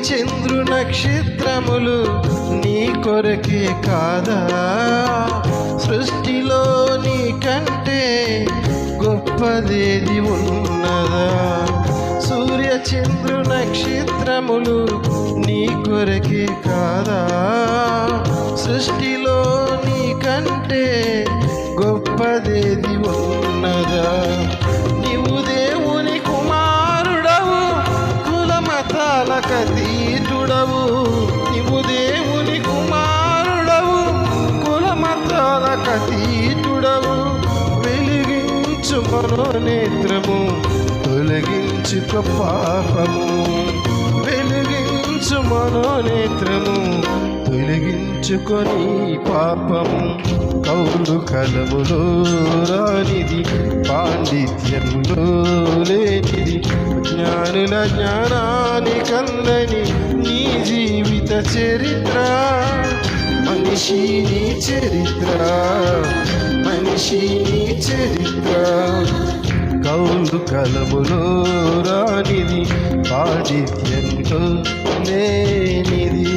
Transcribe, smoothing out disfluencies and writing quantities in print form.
చంద్రు నక్షత్రములు నీ కొరకే కాదా? సృష్టిలో నీ కంటే గొప్పదేది ఉన్నదా? సూర్య చంద్రు నక్షత్రములు నీ కొరకే కాదా? సృష్టిలో నీ కంటే గొప్పదేది ఉన్నదా? నీవు దేవుని కుమారుడవు, కులమతాలకతీతుడవు. నీవు దేవుని కుమారుడవు, కులమతాలకతీతుడవు. వెలిగించు మనోనేత్రము, తొలగించుక పాపము. వెలిగించు మనోనేత్రము, తొలగించుకొని పాపము. కౌలు కలములో రానిది, పాండిత్యములో లేనిది, జ్ఞానుల జ్ఞానాన్ని కందని నీ జీవిత చరిత్ర. మనిషి నీ చరిత్ర, మనిషి నీ చరిత్ర. కౌలు కలములో రానిది, పాండిత్యంలో లేనిది.